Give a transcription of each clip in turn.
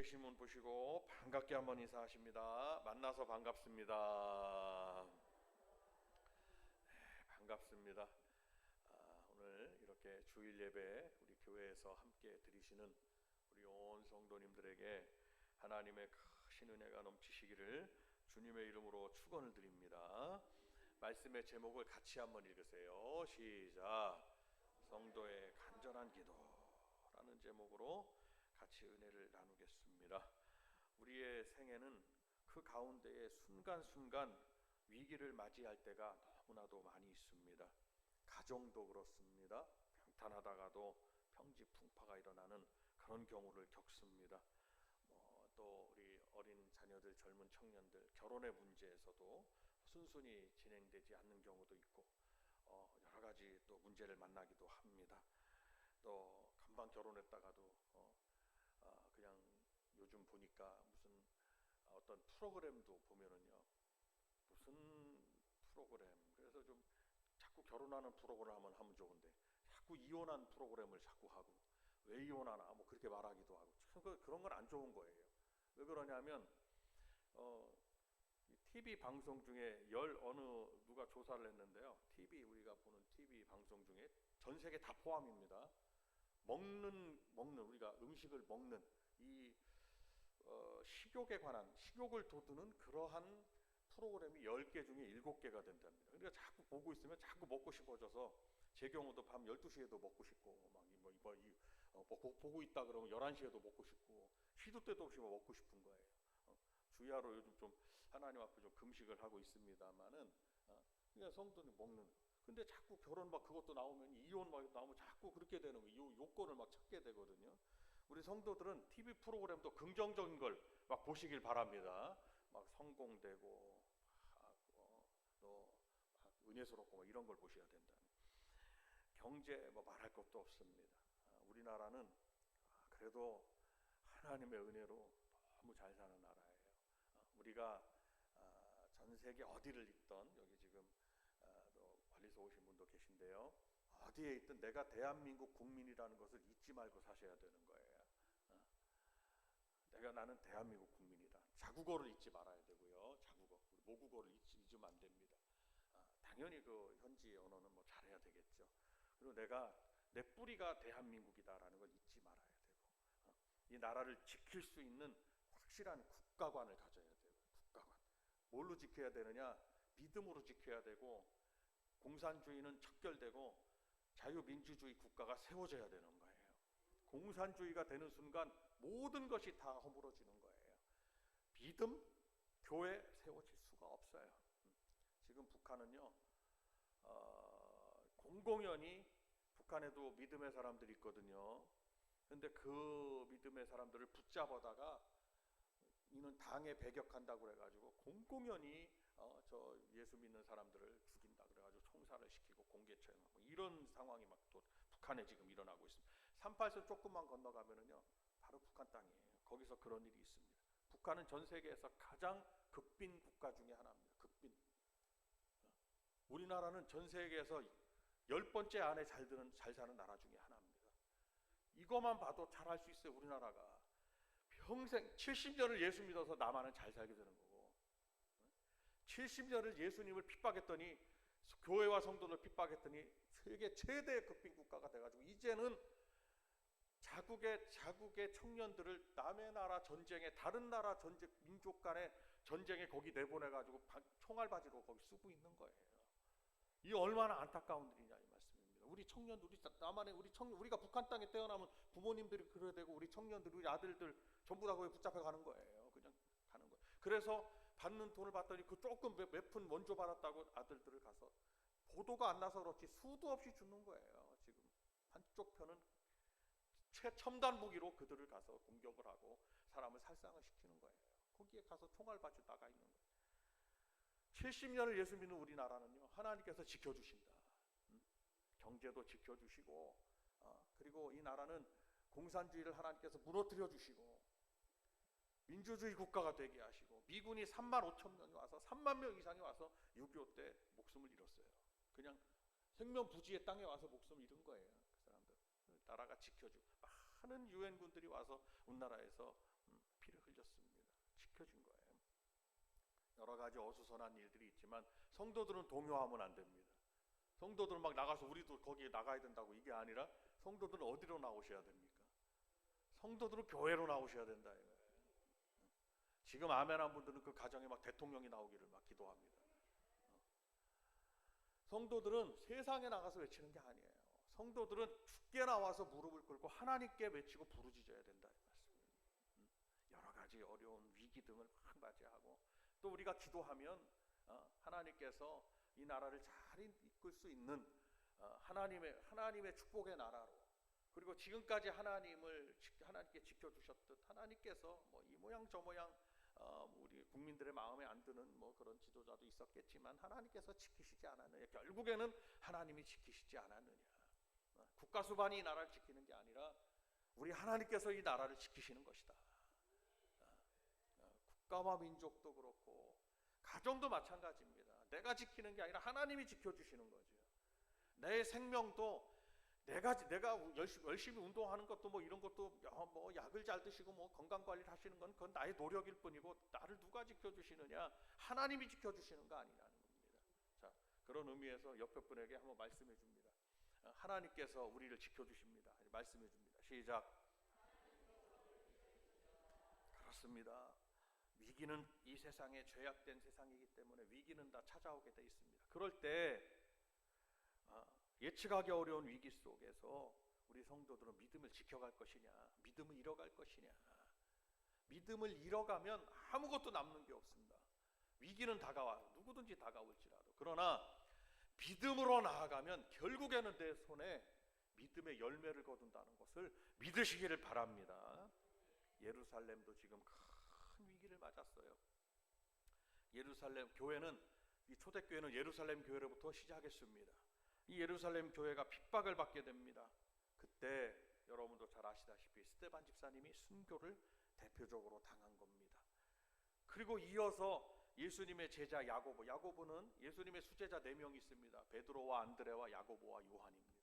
계신 분 보시고 반갑게 한번 인사하십니다. 만나서 반갑습니다. 반갑습니다. 오늘 이렇게 주일 예배 우리 교회에서 함께 드리시는 우리 온 성도님들에게 하나님의 크신 은혜가 넘치시기를 주님의 이름으로 축원을 드립니다. 말씀의 제목을 같이 한번 읽으세요. 시작. 성도의 간절한 기도라는 제목으로 같이 은혜를 나누겠습니다. 우리의 생애는 그 가운데에 순간순간 위기를 맞이할 때가 너무나도 많이 있습니다. 가정도 그렇습니다. 평탄하다가도 평지풍파가 일어나는 그런 경우를 겪습니다. 또 우리 어린 자녀들, 젊은 청년들 결혼의 문제에서도 순순히 진행되지 않는 경우도 있고 여러 가지 또 문제를 만나기도 합니다. 또 금방 결혼했다가도 그냥 요즘 보니까 무슨 어떤 프로그램도 보면은요, 무슨 프로그램, 그래서 좀 자꾸 결혼하는 프로그램을 하면 좋은데 자꾸 이혼한 프로그램을 자꾸 하고, 왜 이혼하나 뭐 그렇게 말하기도 하고, 참 그런 건 안 좋은 거예요. 왜 그러냐면 TV 방송 중에 누가 조사를 했는데요, 우리가 보는 TV 방송 중에 전 세계 다 포함입니다. 우리가 음식을 먹는 이 식욕에 관한, 식욕을 돋우는 그러한 프로그램이 10개 중에 7개가 된답니다. 그러니까 자꾸 보고 있으면 자꾸 먹고 싶어져서, 제 경우도 밤 12시에도 먹고 싶고, 보고 있다 그러면 11시에도 먹고 싶고, 시도 때도 없이 먹고 싶은 거예요. 주야로 요즘 좀 하나님 앞에 좀 금식을 하고 있습니다만은, 그냥 성도는 먹는. 근데 자꾸 결혼 그것도 나오면, 이혼 나오면 자꾸 그렇게 되는 거예요. 요건을 찾게 되거든요. 우리 성도들은 TV 프로그램도 긍정적인 걸 보시길 바랍니다. 성공되고 또 은혜스럽고 이런 걸 보셔야 된다. 경제 말할 것도 없습니다. 우리나라는 그래도 하나님의 은혜로 너무 잘 사는 나라예요. 우리가 전 세계 어디를 있던, 여기 지금 또 멀리서 오신 분도 계신데요, 어디에 있든 내가 대한민국 국민이라는 것을 잊지 말고 사셔야 되는 거예요. 나는 대한민국 국민이다. 자국어를 잊지 말아야 되고요. 자국어, 모국어를 잊으면 안 됩니다. 당연히 그 현지 언어는 잘해야 되겠죠. 그리고 내 뿌리가 대한민국이다라는 걸 잊지 말아야 되고, 이 나라를 지킬 수 있는 확실한 국가관을 가져야 돼요. 국가관. 뭘로 지켜야 되느냐? 믿음으로 지켜야 되고, 공산주의는 척결되고 자유민주주의 국가가 세워져야 되는 거예요. 공산주의가 되는 순간 모든 것이 다 허물어지는 거예요. 믿음, 교회 세워질 수가 없어요. 지금 북한은요, 공공연히 북한에도 믿음의 사람들이 있거든요. 근데 그 믿음의 사람들을 붙잡아다가 이는 당에 배격한다고 그래가지고 공공연히 저 예수 믿는 사람들을 죽인다 그래가지고 총살을 시키고 공개 처형하고, 이런 상황이 또 북한에 지금 일어나고 있습니다. 38선 조금만 건너가면은요 바로 북한 땅이에요. 거기서 그런 일이 있습니다. 북한은 전 세계에서 가장 극빈 국가 중에 하나입니다. 극빈. 우리나라는 전 세계에서 10번째 안에 잘 사는 나라 중에 하나입니다. 이것만 봐도 잘할 수 있어요. 우리나라가 평생 70년을 예수 믿어서 나만은 잘 살게 되는 거고, 70년을 예수님을 핍박했더니, 교회와 성도를 핍박했더니 세계 최대의 극빈 국가가 돼가지고 이제는 자국의 청년들을 남의 나라 전쟁에, 다른 나라 전쟁, 민족 간의 전쟁에 거기 내보내가지고 총알바지로 거기 쓰고 있는 거예요. 이 얼마나 안타까운 일이냐 이 말씀입니다. 우리 청년들, 우리가 북한 땅에 태어나면 부모님들이 그래야 되고, 우리 청년들, 우리 아들들 전부 다 거기 붙잡혀 가는 거예요. 그냥 가는 거예요. 그래서 받는 돈을 받더니 그 조금 몇 푼 먼저 받았다고 아들들을 가서, 보도가 안 나서 그렇지 수도 없이 죽는 거예요. 지금 한쪽 편은 최첨단 무기로 그들을 가서 공격을 하고 사람을 살상을 시키는 거예요. 거기에 가서 총알바지 나가 있는 거예요. 70년을 예수 믿는 우리나라는요, 하나님께서 지켜주신다. 경제도 지켜주시고, 그리고 이 나라는 공산주의를 하나님께서 무너뜨려 주시고 민주주의 국가가 되게 하시고, 미군이 3만 5천 명이 와서 3만 명 이상이 와서 6.25 때 목숨을 잃었어요. 그냥 생명부지의 땅에 와서 목숨을 잃은 거예요. 그 사람들 나라가 지켜주고, 많은 유엔군들이 와서 우리나라에서 지켜진 거예요. 여러 가지 어수선한 일들이 있지만 성도들은 동요하면 안 됩니다. 성도들은 막 나가서 우리도 거기에 나가야 된다고 이게 아니라 성도들은 어디로 나오셔야 됩니까? 성도들은 교회로 나오셔야 된다 이거예요. 지금 아멘한 분들은 그 가정에 막 대통령이 나오기를 막 기도합니다. 성도들은 세상에 나가서 외치는 게 아니에요. 성도들은 주께 나와서 무릎을 꿇고 하나님께 외치고 부르짖어야 된다 이 말씀입니다. 여러 가지 어려운 위기 등을 막 맞이하고 또 우리가 기도하면 하나님께서 이 나라를 잘 이끌 수 있는 하나님의 축복의 나라로, 그리고 지금까지 하나님께 지켜주셨듯 하나님께서 뭐 이 모양 저 모양 우리 국민들의 마음에 안 드는 뭐 그런 지도자도 있었겠지만 하나님께서 지키시지 않았느냐, 결국에는 하나님이 지키시지 않았느냐. 국가 수반이 이 나라를 지키는 게 아니라 우리 하나님께서 이 나라를 지키시는 것이다. 국가와 민족도 그렇고 가정도 마찬가지입니다. 내가 지키는 게 아니라 하나님이 지켜주시는 거죠. 내 생명도 내가 열심히 운동하는 것도 뭐 이런 것도 뭐 약을 잘 드시고 뭐 건강 관리를 하시는 건 그건 나의 노력일 뿐이고 나를 누가 지켜주시느냐, 하나님이 지켜주시는 거 아니라는 겁니다. 자, 그런 의미에서 옆에 분에게 한번 말씀해 줍니다. 하나님께서 우리를 지켜주십니다. 말씀해 줍니다. 시작. 그렇습니다. 위기는 이 세상에 죄악된 세상이기 때문에 위기는 다 찾아오게 돼 있습니다. 그럴 때 예측하기 어려운 위기 속에서 우리 성도들은 믿음을 지켜갈 것이냐, 믿음을 잃어갈 것이냐. 믿음을 잃어가면 아무것도 남는 게 없습니다. 위기는 다가와요. 누구든지 다가올지라도. 그러나 믿음으로 나아가면 결국에는 내 손에 믿음의 열매를 거둔다는 것을 믿으시기를 바랍니다. 예루살렘도 지금 큰 위기를 맞았어요. 예루살렘 교회는, 이 초대교회는 예루살렘 교회로부터 시작했습니다. 이 예루살렘 교회가 핍박을 받게 됩니다. 그때 여러분도 잘 아시다시피 스데반 집사님이 순교를 대표적으로 당한 겁니다. 그리고 이어서 예수님의 제자 야고보는 예수님의 수제자 4명이 있습니다. 베드로와 안드레와 야고보와 요한입니다.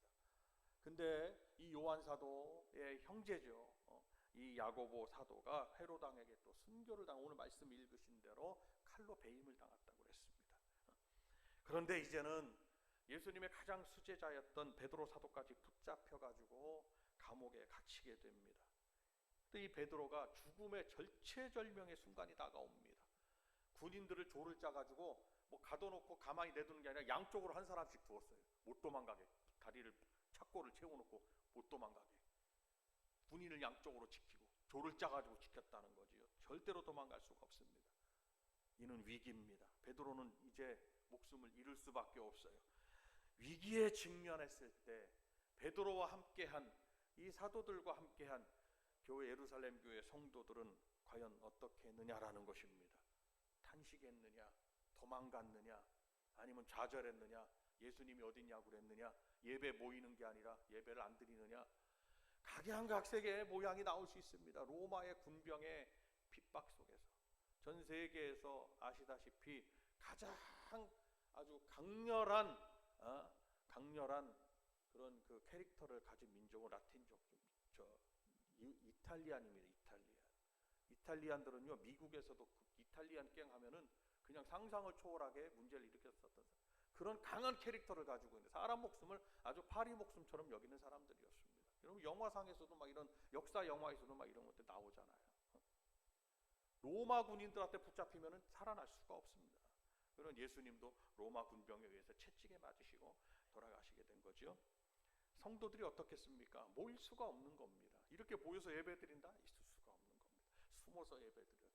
근데 이 요한 사도의 형제죠. 이 야고보 사도가 헤로당에게 또 순교를 당하고 오늘 말씀 읽으신 대로 칼로 베임을 당했다고 그랬습니다. 그런데 이제는 예수님의 가장 수제자였던 베드로 사도까지 붙잡혀가지고 감옥에 갇히게 됩니다. 이 베드로가 죽음의 절체절명의 순간이 다가옵니다. 군인들을 조를 짜가지고 뭐 가둬놓고 가만히 내두는 게 아니라 양쪽으로 한 사람씩 두었어요. 못 도망가게, 다리를 착고를 채워놓고 못 도망가게 군인을 양쪽으로 지키고 조를 짜가지고 지켰다는 거지요. 절대로 도망갈 수가 없습니다. 이는 위기입니다. 베드로는 이제 목숨을 잃을 수밖에 없어요. 위기에 직면했을 때 베드로와 함께한 이 사도들과 함께한 교회, 예루살렘 교회 성도들은 과연 어떻게 했느냐라는 것입니다. 탄식했느냐, 도망갔느냐, 아니면 좌절했느냐, 예수님이 어딨냐고 그랬느냐, 예배 모이는 게 아니라 예배를 안 드리느냐, 각양각색의 모양이 나올 수 있습니다. 로마의 군병의 핍박 속에서 전 세계에서 아시다시피 가장 아주 강렬한 그런 그 캐릭터를 가진 민족은 라틴족, 이탈리안입니다. 이탈리안들은요, 미국에서도 이탈리안 갱 하면은 그냥 상상을 초월하게 문제를 일으켰었던 그런 강한 캐릭터를 가지고 있는, 사람 목숨을 아주 파리 목숨처럼 여기는 사람들이었습니다. 여러분 영화상에서도 막 이런 역사 영화에서도 막 이런 것들 나오잖아요. 로마 군인들한테 붙잡히면은 살아날 수가 없습니다. 그런 예수님도 로마 군병에 의해서 채찍에 맞으시고 돌아가시게 된 거죠. 성도들이 어떻겠습니까? 모일 수가 없는 겁니다. 이렇게 모여서 예배드린다? 있을 수가 없는 겁니다. 숨어서 예배드렸죠.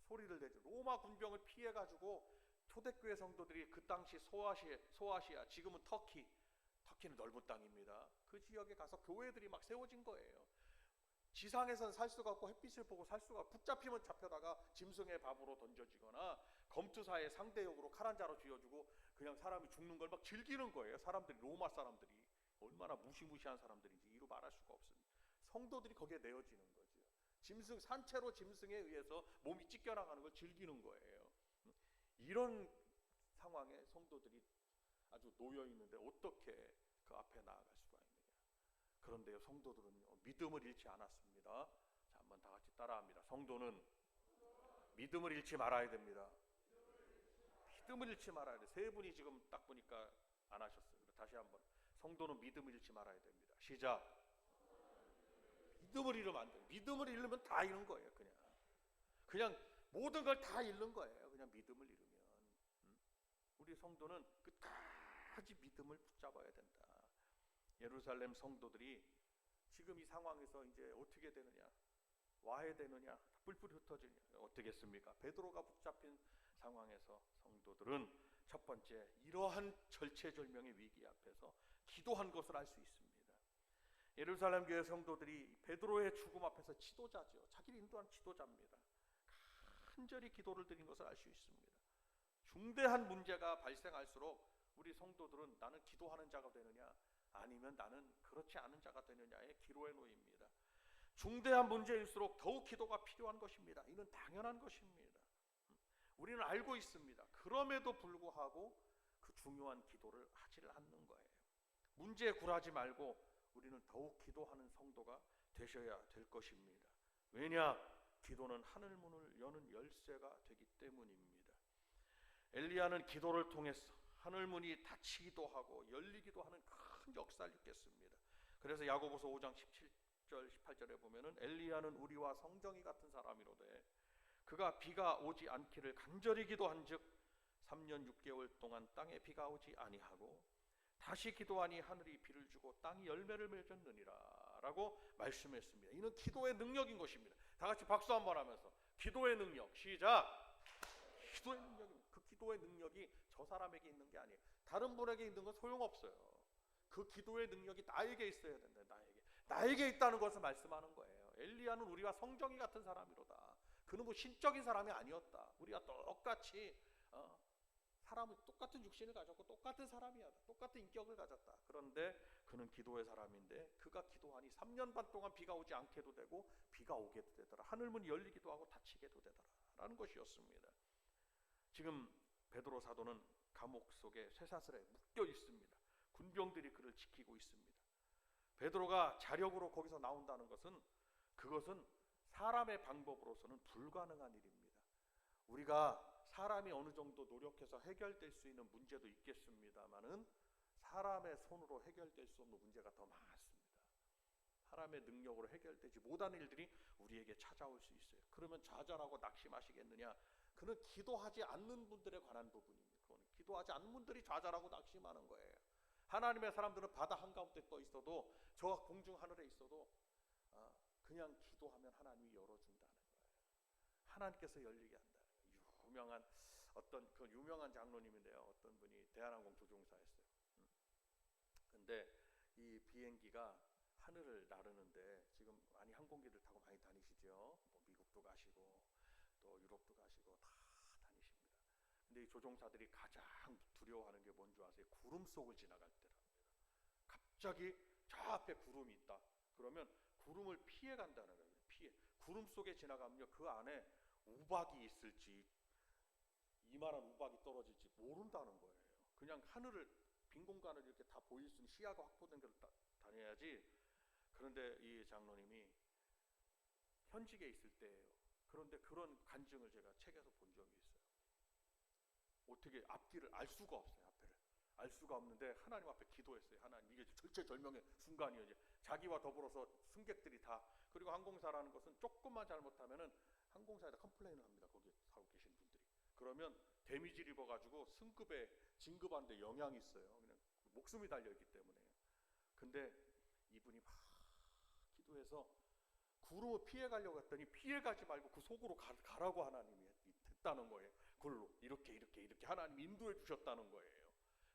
소리를 내죠. 로마 군병을 피해가지고 초대교회 성도들이 그 당시 소아시아, 지금은 터키는 넓은 땅입니다. 그 지역에 가서 교회들이 막 세워진 거예요. 지상에서는 살 수가 없고 햇빛을 보고 살 수가, 붙잡히면 잡혀다가 짐승의 밥으로 던져지거나 검투사의 상대역으로 칼 한 자로 쥐어주고 그냥 사람이 죽는 걸 막 즐기는 거예요. 사람들이, 로마 사람들이 얼마나 무시무시한 사람들인지 이루 말할 수가 없습니다. 성도들이 거기에 내어지는 거죠. 산채로 짐승에 의해서 몸이 찢겨나가는 걸 즐기는 거예요. 이런 상황에 성도들이 아주 놓여 있는데 어떻게 그 앞에 나아갈 수가 있느냐. 그런데요, 성도들은 믿음을 잃지 않았습니다. 자, 한번 다 같이 따라합니다. 성도는 믿음을 잃지 말아야 됩니다. 믿음을 잃지 말아야 돼. 세 분이 지금 딱 보니까 안 하셨어요. 다시 한번. 성도는 믿음을 잃지 말아야 됩니다. 시작. 믿음을 잃으면 안 돼요. 믿음을 잃으면 다 잃은 거예요. 그냥 모든 걸 다 잃는 거예요. 그냥 믿음을 잃으면. 우리 성도는 끝까지 믿음을 붙잡아야 된다. 예루살렘 성도들이 지금 이 상황에서 이제 어떻게 되느냐, 와해되느냐, 뿔뿔이 흩어지느냐, 어떻겠습니까? 베드로가 붙잡힌 상황에서 성도들은 첫 번째, 이러한 절체절명의 위기 앞에서 기도한 것을 알 수 있습니다. 예루살렘 교회 성도들이 베드로의 죽음 앞에서 지도자죠. 자기를 인도한 지도자입니다. 간절히 기도를 드린 것을 알 수 있습니다. 중대한 문제가 발생할수록 우리 성도들은 나는 기도하는 자가 되느냐, 아니면 나는 그렇지 않은 자가 되느냐의 기로에 놓입니다. 중대한 문제일수록 더욱 기도가 필요한 것입니다. 이는 당연한 것입니다. 우리는 알고 있습니다. 그럼에도 불구하고 그 중요한 기도를 하지를 않는 거예요. 문제에 굴하지 말고 우리는 더욱 기도하는 성도가 되셔야 될 것입니다. 왜냐? 기도는 하늘 문을 여는 열쇠가 되기 때문입니다. 엘리야는 기도를 통해서 하늘 문이 닫히기도 하고 열리기도 하는 큰 역사를 읽겠습니다. 그래서 야고보서 5장 17절 18절에 보면은 엘리야는 우리와 성정이 같은 사람이로되 그가 비가 오지 않기를 간절히 기도한즉 3년 6개월 동안 땅에 비가 오지 아니하고 다시 기도하니 하늘이 비를 주고 땅이 열매를 맺었느니라 라고 말씀했습니다. 이는 기도의 능력인 것입니다. 다 같이 박수 한번 하면서 기도의 능력. 시작. 기도의 능력입니다. 그 기도의 능력이 저 사람에게 있는 게 아니에요. 다른 분에게 있는 건 소용없어요. 그 기도의 능력이 나에게 있어야 된다. 나에게 있다는 것을 말씀하는 거예요. 엘리야는 우리와 성정이 같은 사람이로다. 그는 뭐 신적인 사람이 아니었다. 우리가 똑같이 사람은 똑같은 육신을 가졌고 똑같은 사람이야. 똑같은 인격을 가졌다. 그런데 그는 기도의 사람인데 그가 기도하니 3년 반 동안 비가 오지 않게도 되고 비가 오게도 되더라. 하늘문이 열리기도 하고 닫히게도 되더라 라는 것이었습니다. 지금 베드로 사도는 감옥 속에 쇠사슬에 묶여 있습니다. 군병들이 그를 지키고 있습니다. 베드로가 자력으로 거기서 나온다는 것은 그것은 사람의 방법으로서는 불가능한 일입니다. 우리가 사람이 어느 정도 노력해서 해결될 수 있는 문제도 있겠습니다만은 사람의 손으로 해결될 수 없는 문제가 더 많습니다. 사람의 능력으로 해결되지 못하는 일들이 우리에게 찾아올 수 있어요. 그러면 좌절하고 낙심하시겠느냐? 그는 기도하지 않는 분들에 관한 부분입니다. 그건 기도하지 않는 분들이 좌절하고 낙심하는 거예요. 하나님의 사람들은 바다 한가운데 떠 있어도 저와 공중 하늘에 있어도 그냥 기도하면 하나님이 열어준다는 거예요. 하나님께서 열리게 한다는 거예요. 유명한 어떤 그 유명한 장로님인데요. 어떤 분이 대한항공 조종사였어요. 근데 이 비행기가 하늘을 나르는데 지금 많이 항공기를 타고 많이 다니시죠. 뭐 미국도 가시고 또 유럽도 가시고 다 다니십니다. 근데 이 조종사들이 가장 두려워하는 게 뭔지 아세요? 구름 속을 지나갈 때랍니다. 갑자기 저 앞에 구름이 있다. 그러면 구름을 피해 간다는 거예요. 구름 속에 지나가면요, 그 안에 우박이 있을지 이만한 우박이 떨어질지 모른다는 거예요. 그냥 하늘을 빈 공간을 이렇게 다 보일 수 있는 시야가 확보된 데를 다녀야지. 그런데 이 장로님이 현직에 있을 때예요. 그런데 그런 간증을 제가 책에서 본 적이 있어요. 어떻게 앞길을 알 수가 없어요. 앞에를 알 수가 없는데 하나님 앞에 기도했어요. 하나님, 이게 절체절명의 순간이에요. 이제 자기와 더불어서 승객들이 다, 그리고 항공사라는 것은 조금만 잘못하면은 항공사에다 컴플레인을 합니다. 거기 타고 계신 분들이. 그러면 데미지를 입어가지고 승급에 진급하는데 영향이 있어요. 그냥 목숨이 달려있기 때문에. 근데 이분이 막 기도해서 구름을 피해가려고 했더니 피해가지 말고 그 속으로 가라고 하나님이 됐다는 거예요. 그걸로 이렇게 하나님이 인도해 주셨다는 거예요.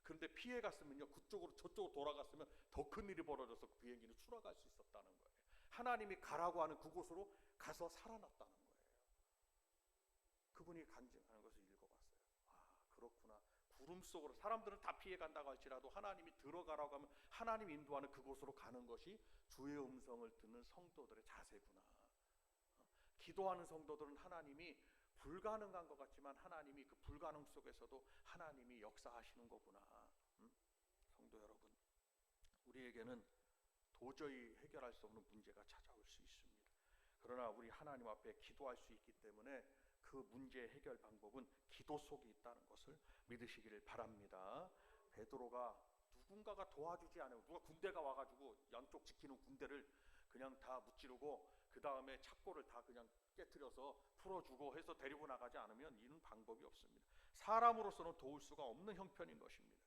그런데 피해갔으면요, 그쪽으로 저쪽으로 돌아갔으면 더 큰 일이 벌어져서 그 비행기는 추락할 수 있었다는 거예요. 하나님이 가라고 하는 그곳으로 가서 살아났다는 거예요. 그분이 간증하는 것을 읽어봤어요. 그렇구나. 구름 속으로 사람들은 다 피해간다고 할지라도 하나님이 들어가라고 하면 하나님 인도하는 그곳으로 가는 것이 주의 음성을 듣는 성도들의 자세구나. 기도하는 성도들은 하나님이 불가능한 것 같지만 하나님이 그 불가능 속에서도 하나님이 역사하시는 거구나. 성도 여러분, 우리에게는 도저히 해결할 수 없는 문제가 찾아올 수 있습니다. 그러나 우리 하나님 앞에 기도할 수 있기 때문에 그 문제 해결 방법은 기도 속에 있다는 것을 믿으시기를 바랍니다. 베드로가 누군가가 도와주지 않으면, 누가 군대가 와가지고 양쪽 지키는 군대를 그냥 다 무찌르고 그 다음에 착고를 다 그냥 깨트려서 풀어주고 해서 데리고 나가지 않으면 이는 방법이 없습니다. 사람으로서는 도울 수가 없는 형편인 것입니다.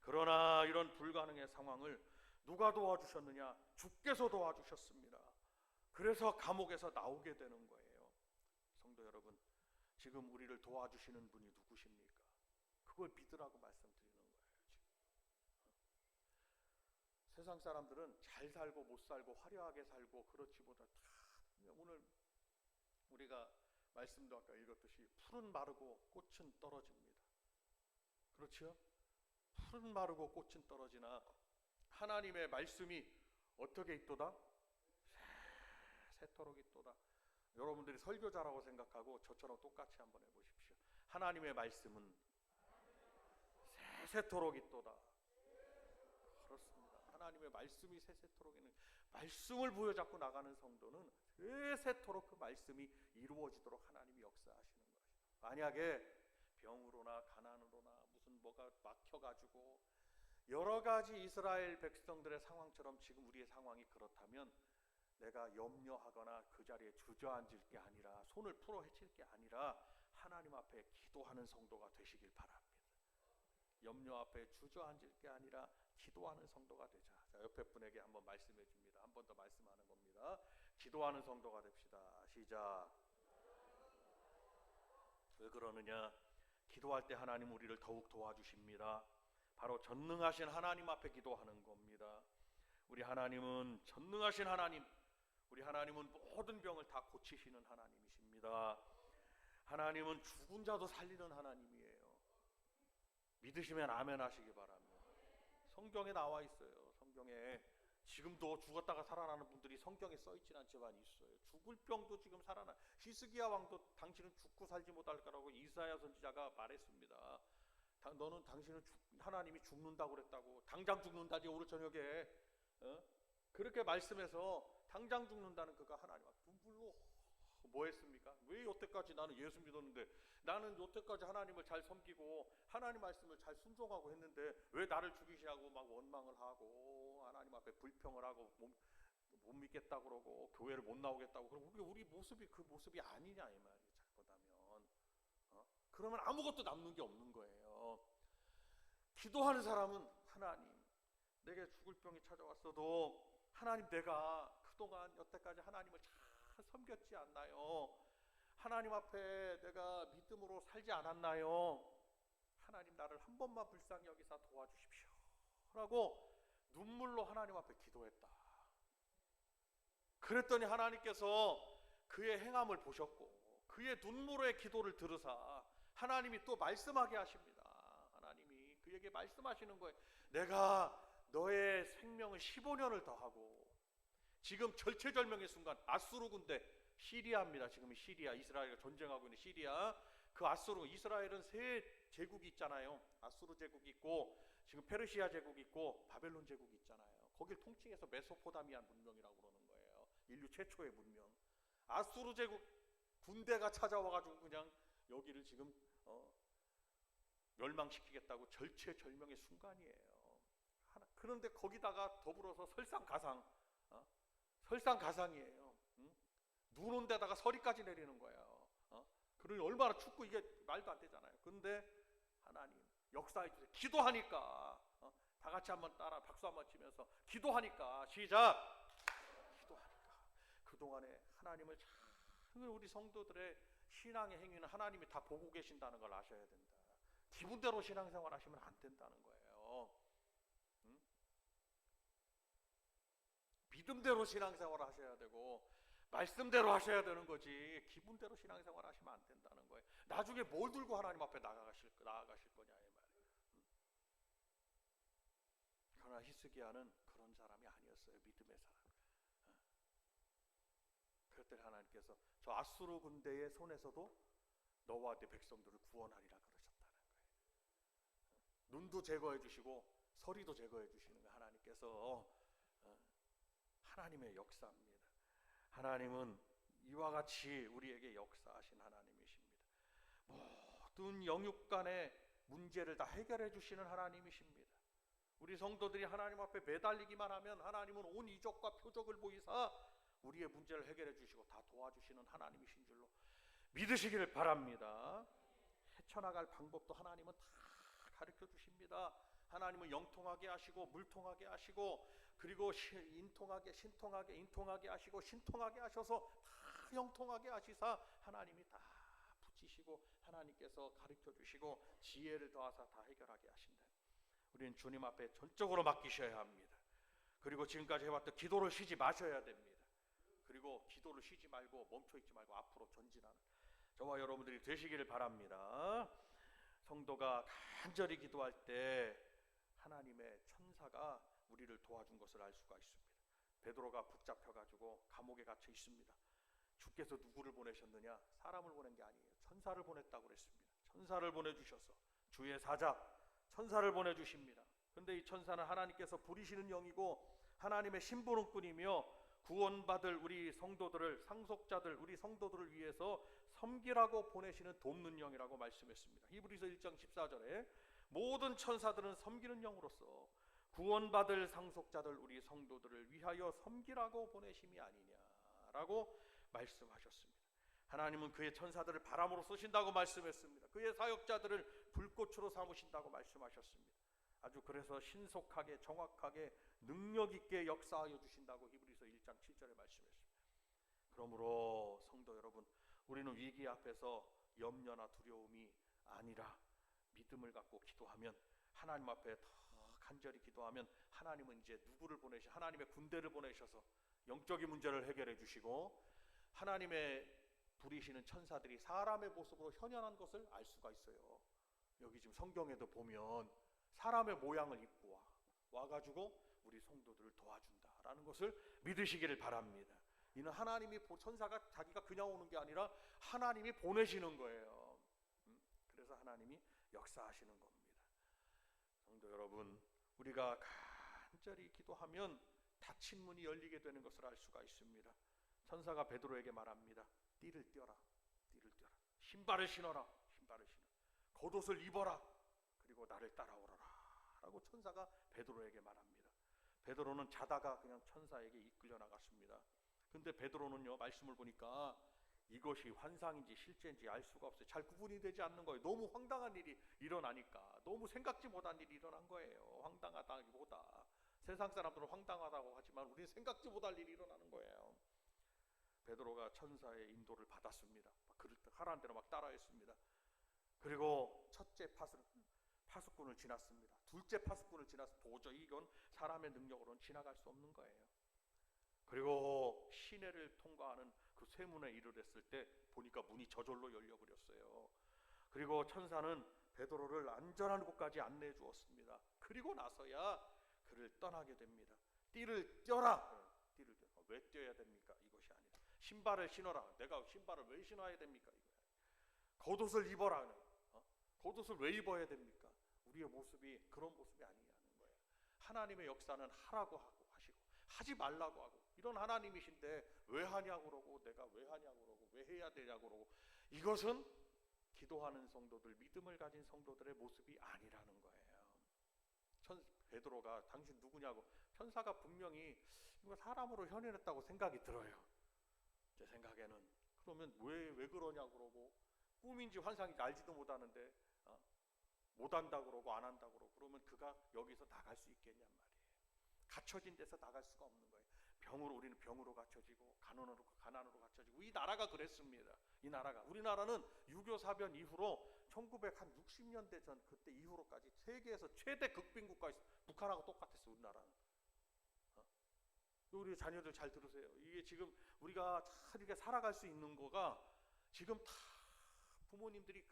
그러나 이런 불가능의 상황을 누가 도와주셨느냐? 주께서 도와주셨습니다. 그래서 감옥에서 나오게 되는 거예요. 성도 여러분, 지금 우리를 도와주시는 분이 누구십니까? 그걸 믿으라고 말씀드리는 거예요. 지금 세상 사람들은 잘 살고 못 살고 화려하게 살고 그렇지 보다 다 오늘 우리가 말씀도 아까 읽었듯이 풀은 마르고 꽃은 떨어집니다. 그렇죠? 풀은 마르고 꽃은 떨어지나 하나님의 말씀이 어떻게 있도다? 새토록 있도다. 여러분들이 설교자라고 생각하고 저처럼 똑같이 한번 해보십시오. 하나님의 말씀은 새토록 있도다. 그렇습니다. 하나님의 말씀이 새토록 있는, 말씀을 부여잡고 나가는 성도는 새토록 그 말씀이 이루어지도록 하나님이 역사하시는 것이죠. 만약에 병으로나 가난으로나 무슨 뭐가 막혀가지고 여러 가지 이스라엘 백성들의 상황처럼 지금 우리의 상황이 그렇다면 내가 염려하거나 그 자리에 주저앉을 게 아니라, 손을 풀어 헤칠 게 아니라 하나님 앞에 기도하는 성도가 되시길 바랍니다. 염려 앞에 주저앉을 게 아니라 기도하는 성도가 되자. 자, 옆에 분에게 한번 말씀해 줍니다. 한 번 더 말씀하는 겁니다. 기도하는 성도가 됩시다. 시작. 왜 그러느냐? 기도할 때 하나님 우리를 더욱 도와주십니다. 바로 전능하신 하나님 앞에 기도하는 겁니다. 우리 하나님은 전능하신 하나님, 우리 하나님은 모든 병을 다 고치시는 하나님이십니다. 하나님은 죽은 자도 살리는 하나님이에요. 믿으시면 아멘 하시기 바랍니다. 성경에 나와 있어요. 성경에 지금도 죽었다가 살아나는 분들이 성경에 써있진 않지만 있어요. 죽을 병도 지금 살아나. 히스기야 왕도 당신은 죽고 살지 못할 거라고 이사야 선지자가 말했습니다. 너는 당신은 하나님이 죽는다고 그랬다고. 당장 죽는다지 오늘 저녁에. 그렇게 말씀해서 당장 죽는다는 그가 하나님 앞에 눈물로 뭐 했습니까? 왜 여태까지 나는 예수 믿었는데, 나는 여태까지 하나님을 잘 섬기고 하나님 말씀을 잘 순종하고 했는데 왜 나를 죽이시냐고 막 원망을 하고 하나님 앞에 불평을 하고 못 믿겠다고 그러고 교회를 못 나오겠다고 그러고, 우리 모습이 그 모습이 아니냐 이 말이에요. 잘못하면 그러면 아무것도 남는 게 없는 거예요. 기도하는 사람은 하나님, 내게 죽을 병이 찾아왔어도 하나님, 내가 그동안 여태까지 하나님을 잘 섬겼지 않나요? 하나님 앞에 내가 믿음으로 살지 않았나요? 하나님, 나를 한 번만 불쌍히 여기사 도와주십시오 라고 눈물로 하나님 앞에 기도했다. 그랬더니 하나님께서 그의 행함을 보셨고 그의 눈물의 기도를 들으사 하나님이 또 말씀하게 하십니다. 하나님이 그에게 말씀하시는 거예요. 내가 너의 생명을 15년을 더하고, 지금 절체절명의 순간 아수르 군대, 시리아입니다. 지금 시리아, 이스라엘과 전쟁하고 있는 시리아, 그 아수르, 이스라엘은 세 제국이 있잖아요. 아수르 제국이 있고 지금 페르시아 제국이 있고 바벨론 제국이 있잖아요. 거길 통칭해서 메소포타미아 문명이라고 그러는 거예요. 인류 최초의 문명. 아수르 제국 군대가 찾아와가지고 그냥 여기를 지금 멸망시키겠다고 절체절명의 순간이에요. 그런데 거기다가 더불어서 설상가상이에요. 눈 온 데다가 서리까지 내리는 거예요. 그러니 얼마나 춥고 이게 말도 안 되잖아요. 그런데 하나님 역사해 주세요. 기도하니까 다 같이 한번 따라 박수 한번 치면서 기도하니까, 시작. 기도하니까 그동안에 하나님을 잘, 우리 성도들의 신앙의 행위는 하나님이 다 보고 계신다는 걸 아셔야 된다. 기분대로 신앙생활 하시면 안 된다는 거예요. 믿음대로 신앙생활 하셔야 되고 말씀대로 하셔야 되는 거지, 기분대로 신앙생활 하시면 안 된다는 거예요. 나중에 뭘 들고 하나님 앞에 나아가실 거냐 이 말이에요. 그러나 히스기야는 그런 사람이 아니었어요. 믿음의 사람. 그랬더니 하나님께서 저 아수르 군대의 손에서도 너와 네 백성들을 구원하리라 그러셨다는 거예요. 눈도 제거해 주시고 서리도 제거해 주시는 거예요. 하나님께서 하나님의 역사입니다. 하나님은 이와 같이 우리에게 역사하신 하나님이십니다. 모든 영육 간의 문제를 다 해결해 주시는 하나님이십니다. 우리 성도들이 하나님 앞에 매달리기만 하면 하나님은 온 이적과 표적을 보이사 우리의 문제를 해결해 주시고 다 도와주시는 하나님이신 줄로 믿으시기를 바랍니다. 헤쳐나갈 방법도 하나님은 다 가르쳐 주십니다. 하나님은 영통하게 하시고 물통하게 하시고 그리고 인통하게 하시고 신통하게 하셔서 다 영통하게 하시사 하나님이 다 붙이시고 하나님께서 가르쳐 주시고 지혜를 더하사 다 해결하게 하신다. 우리는 주님 앞에 전적으로 맡기셔야 합니다. 그리고 지금까지 해왔던 기도를 쉬지 마셔야 됩니다. 그리고 기도를 쉬지 말고 멈춰있지 말고 앞으로 전진하는 저와 여러분들이 되시기를 바랍니다. 성도가 간절히 기도할 때 하나님의 천사가 우리를 도와준 것을 알 수가 있습니다. 베드로가 붙잡혀가지고 감옥에 갇혀 있습니다. 주께서 누구를 보내셨느냐? 사람을 보낸 게 아니에요. 천사를 보냈다고 그랬습니다. 천사를 보내주셔서 주의 사자 천사를 보내주십니다. 그런데 이 천사는 하나님께서 부리시는 영이고 하나님의 심부름꾼이며 구원받을 우리 성도들을 상속자들 우리 성도들을 위해서 섬기라고 보내시는 돕는 영이라고 말씀했습니다. 히브리서 1장 14절에 모든 천사들은 섬기는 영으로서 구원받을 상속자들 우리 성도들을 위하여 섬기라고 보내심이 아니냐라고 말씀하셨습니다. 하나님은 그의 천사들을 바람으로 쏘신다고 말씀했습니다. 그의 사역자들을 불꽃으로 삼으신다고 말씀하셨습니다. 아주 그래서 신속하게 정확하게 능력 있게 역사하여 주신다고 히브리서 1장 7절에 말씀했습니다. 그러므로 성도 여러분, 우리는 위기 앞에서 염려나 두려움이 아니라 믿음을 갖고 기도하면 하나님 앞에 더 간절히 기도하면 하나님은 이제 누구를 보내셔 하나님의 군대를 보내셔서 영적인 문제를 해결해 주시고 하나님의 부리시는 천사들이 사람의 모습으로 현현한 것을 알 수가 있어요. 여기 지금 성경에도 보면 사람의 모양을 입고 와가지고 우리 성도들을 도와준다라는 것을 믿으시기를 바랍니다. 이는 하나님이 천사가 자기가 그냥 오는 게 아니라 하나님이 보내시는 거예요. 그래서 하나님이 역사하시는 겁니다. 성도 여러분, 우리가 간절히 기도하면 닫힌 문이 열리게 되는 것을 알 수가 있습니다. 천사가 베드로에게 말합니다. 띠를 떼어라, 띠를 떼어라. 신발을 신어라, 신발을 신어. 겉옷을 입어라. 그리고 나를 따라오너라. 라고 천사가 베드로에게 말합니다. 베드로는 자다가 그냥 천사에게 이끌려 나갔습니다. 근데 베드로는요, 말씀을 보니까 이것이 환상인지 실제인지 알 수가 없어요. 잘 구분이 되지 않는 거예요. 너무 황당한 일이 일어나니까 너무 생각지 못한 일이 일어난 거예요. 황당하다기보다 세상 사람들은 황당하다고 하지만 우리는 생각지 못할 일이 일어나는 거예요. 베드로가 천사의 인도를 받았습니다. 그를 하라는 대로 막 따라했습니다. 그리고 첫째 파수꾼을 지났습니다. 둘째 파수꾼을 지나서 도저히 이건 사람의 능력으로는 지나갈 수 없는 거예요. 그리고 시내를 통과하는 그 쇠문에 이르렀을 때 보니까 문이 저절로 열려버렸어요. 그리고 천사는 베드로를 안전한 곳까지 안내해 주었습니다. 그리고 나서야 그를 떠나게 됩니다. 띠를 떼어라. 띠를 떼어. 왜 떼어야 됩니까? 이것이 아니라 신발을 신어라. 내가 신발을 왜 신어야 됩니까? 겉옷을 입어라. 겉옷을 왜 입어야 됩니까? 우리의 모습이 그런 모습이 아니냐는 거예요. 하나님의 역사는 하라고 하고 하시고 하지 말라고 하고 이런 하나님이신데 왜 하냐고 그러고 내가 왜 하냐고 그러고 왜 해야 되냐고 그러고 이것은 기도하는 성도들, 믿음을 가진 성도들의 모습이 아니라는 거예요. 베드로가 당신 누구냐고 천사가 분명히 사람으로 현현했다고 생각이 들어요. 제 생각에는. 그러면 왜 그러냐고 그러고 꿈인지 환상인지 알지도 못하는데 못한다 그러고 안 한다 그러고 그러면 그가 여기서 나갈 수 있겠냔 말이에요. 갇혀진 데서 나갈 수가 없는 거예요. 병으로 우리는 병으로 갇혀지고 가난으로 갇혀지고 이 나라가 그랬습니다. 이 나라가 우리나라는 유교 사변 이후로 1960년대 전 그때 이후로까지 세계에서 최대 극빈 국가였어. 북한하고 똑같았어. 우리나라는. 우리 자녀들 잘 들으세요. 이게 지금 우리가 잘 이렇게 살아갈 수 있는 거가 지금 다 부모님들이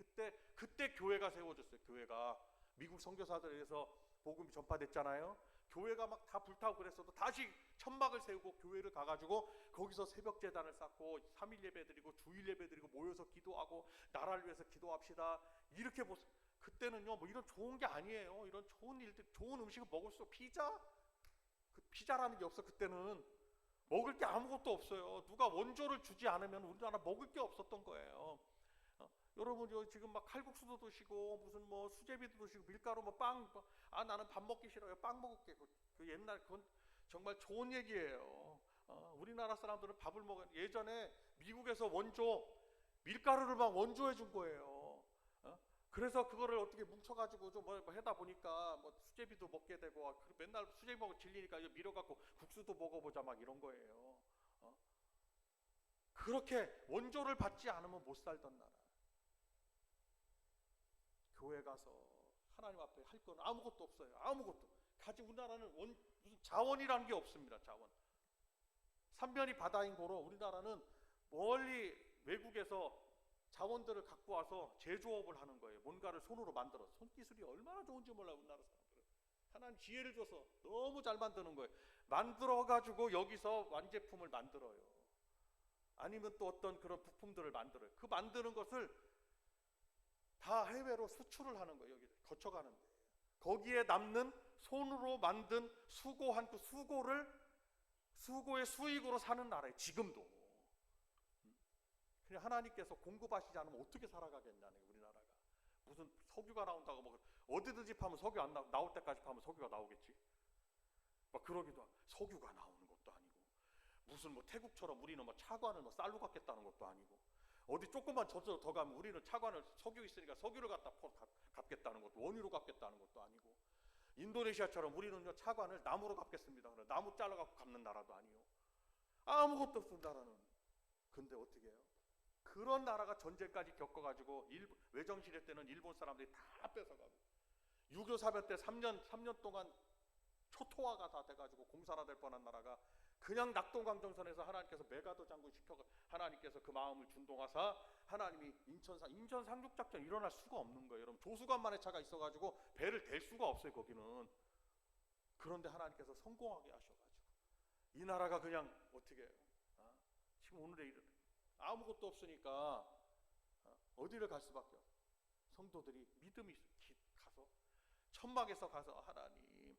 그때 교회가 세워졌어요. 교회가 미국 선교사들에서 복음이 전파됐잖아요. 교회가 막 다 불타고 그랬어도 다시 천막을 세우고 교회를 가가지고 거기서 새벽 제단을 쌓고 3일 예배 드리고 주일 예배 드리고 모여서 기도하고 나라를 위해서 기도합시다. 이렇게 그때는요 뭐 이런 좋은 게 아니에요. 이런 좋은 일들, 좋은 음식을 먹을 수 피자? 그 피자라는 게 없어. 그때는 먹을 게 아무것도 없어요. 누가 원조를 주지 않으면 우리나라 먹을 게 없었던 거예요. 여러분 지금 막 칼국수도 드시고 무슨 뭐 수제비도 드시고 밀가루 뭐 빵, 나는 밥 먹기 싫어요. 빵 먹을게. 그 옛날 그건 정말 좋은 얘기예요. 우리나라 사람들은 밥을 먹어요. 예전에 미국에서 원조 밀가루를 막 원조해 준 거예요. 그래서 그거를 어떻게 뭉쳐가지고 좀 뭐 해다 보니까 뭐 수제비도 먹게 되고 맨날 수제비 먹고 질리니까 이거 밀어갖고 국수도 먹어보자 막 이런 거예요. 그렇게 원조를 받지 않으면 못 살던 나라. 교회 가서 하나님 앞에 할 건 아무것도 없어요. 아무것도. 우리나라는 무슨 자원이라는 게 없습니다. 자원. 삼면이 바다인 거로 우리나라는 멀리 외국에서 자원들을 갖고 와서 제조업을 하는 거예요. 뭔가를 손으로 만들어. 손기술이 얼마나 좋은지 몰라요. 우리나라 사람들은. 하나님 지혜를 줘서 너무 잘 만드는 거예요. 만들어가지고 여기서 완제품을 만들어요. 아니면 또 어떤 그런 부품들을 만들어요. 그 만드는 것을 다 해외로 수출을 하는 거예요. 여기 거쳐가는데 거기에 남는 손으로 만든 수고한 그 수고의 수익으로 사는 나라예요. 지금도. 그냥 하나님께서 공급하시지 않으면 어떻게 살아가겠냐는 우리나라가. 무슨 석유가 나온다고 뭐 어디든지 파면 석유 안 나올 때까지 파면 석유가 나오겠지. 막 그러기도 하고 석유가 나오는 것도 아니고 무슨 뭐 태국처럼 우리는 뭐 차관을 뭐 쌀로 갚겠다는 것도 아니고 어디 조금만 저쪽으로 더 가면 우리는 차관을 석유 있으니까 석유를 갖다 갚겠다는 것도 원유로 갚겠다는 것도 아니고 인도네시아처럼 우리는 차관을 나무로 갚겠습니다. 그래 나무 잘라갖고 갚는 나라도 아니요. 아무것도 없는 나라는. 근데 어떻게 해요? 그런 나라가 전쟁까지 겪어가지고 외정시대 때는 일본 사람들이 다 뺏어가고 6.25 사변 때 3년 동안 초토화가 다 돼가지고 공산화될 뻔한 나라가 그냥 낙동강정선에서 하나님께서 메가더 장군 시켜가 하나님께서 그 마음을 준동하사 하나님이 인천 상륙작전 일어날 수가 없는 거예요. 여러분 조수관만의 차가 있어가지고 배를 댈 수가 없어요. 거기는. 그런데 하나님께서 성공하게 하셔가지고 이 나라가 그냥 어떻게 해요? 지금 오늘의 일은 아무것도 없으니까 어디를 갈 수밖에 없어요. 성도들이 믿음이 가서 천막에서 가서 하나님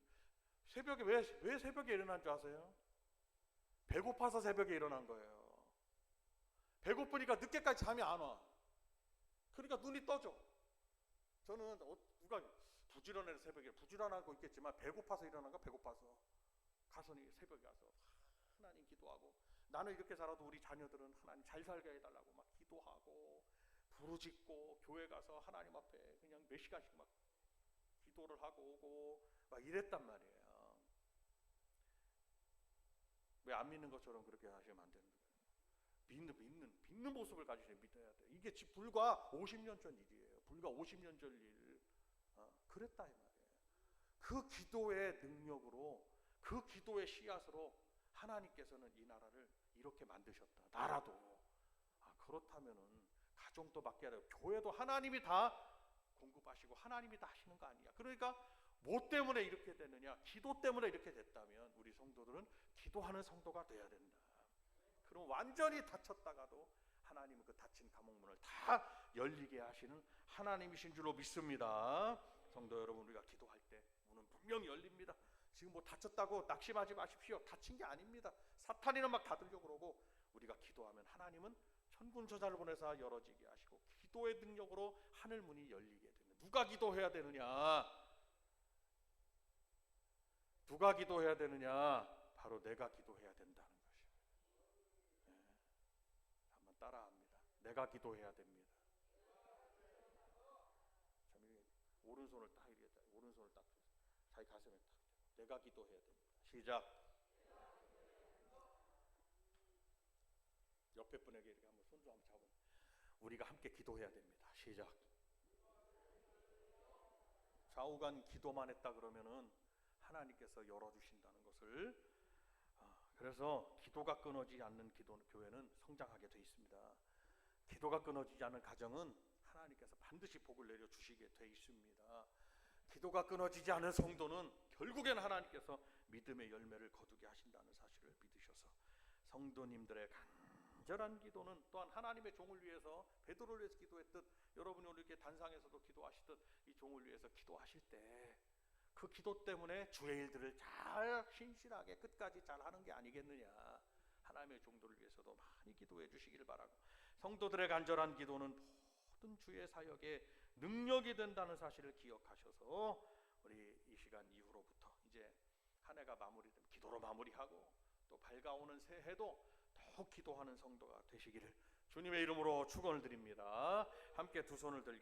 새벽에 왜 새벽에 일어난 줄 아세요? 배고파서 새벽에 일어난 거예요. 배고프니까 늦게까지 잠이 안 와. 그러니까 눈이 떠져. 저는 누가 부지런해서 새벽에 부지런하고 있겠지만 배고파서 일어난 거 배고파서 가서 새벽에 가서 하나님 기도하고 나는 이렇게 살아도 우리 자녀들은 하나님 잘 살게 해달라고 막 기도하고 부르짖고 교회 가서 하나님 앞에 그냥 몇 시간씩 막 기도를 하고 오고 막 이랬단 말이에요. 왜 안 믿는 것처럼 그렇게 하시면 안 되는 거예요. 믿는 모습을 가지셔야 믿어야 돼요. 이게 불과 50년 전 일이에요. 불과 50년 전 일. 그랬다 이 말이에요. 그 기도의 능력으로 그 기도의 씨앗으로 하나님께서는 이 나라를 이렇게 만드셨다. 나라도. 그렇다면은 가정도 맡게 하라. 교회도 하나님이 다 공급하시고 하나님이 다 하시는 거 아니야. 그러니까 뭐 때문에 이렇게 되느냐? 기도 때문에 이렇게 됐다면 우리 성도들은 기도하는 성도가 돼야 된다. 그럼 완전히 닫혔다가도 하나님은 그 닫힌 감옥문을 다 열리게 하시는 하나님이신 줄로 믿습니다. 성도 여러분, 우리가 기도할 때 문은 분명히 열립니다. 지금 뭐 닫혔다고 낙심하지 마십시오. 닫힌 게 아닙니다. 사탄이는 막 닫으려고 그러고 우리가 기도하면 하나님은 천군천사를 보내서 열어지게 하시고 기도의 능력으로 하늘 문이 열리게 되는. 누가 기도해야 되느냐? 누가 기도해야 되느냐? 바로 내가 기도해야 된다는 것이에요. 한번 따라합니다. 내가 기도해야 됩니다. 오른손을 딱 이렇게 오른손을 딱 자기 가슴에 딱 내가 기도해야 됩니다. 시작. 옆에 분에게 이렇게 한번 손 좀 한번 잡아. 우리가 함께 기도해야 됩니다. 시작. 좌우간 기도만 했다 그러면은 하나님께서 열어주신다는 것을. 그래서 기도가 끊어지지 않는 교회는 성장하게 돼 있습니다. 기도가 끊어지지 않는 가정은 하나님께서 반드시 복을 내려주시게 돼 있습니다. 기도가 끊어지지 않은 성도는 결국엔 하나님께서 믿음의 열매를 거두게 하신다는 사실을 믿으셔서 성도님들의 간절한 기도는 또한 하나님의 종을 위해서 베드로를 위해서 기도했듯 여러분이 오늘 이렇게 단상에서도 기도하시듯 이 종을 위해서 기도하실 때 그 기도 때문에 주의 일들을 잘 신실하게 끝까지 잘 하는 게 아니겠느냐. 하나님의 종들을 위해서도 많이 기도해 주시기를 바라고 성도들의 간절한 기도는 모든 주의 사역에 능력이 된다는 사실을 기억하셔서 우리 이 시간 이후로부터 이제 한 해가 마무리되면 기도로 마무리하고 또 밝아오는 새해도 더욱 기도하는 성도가 되시기를 주님의 이름으로 축원을 드립니다. 함께 두 손을 들게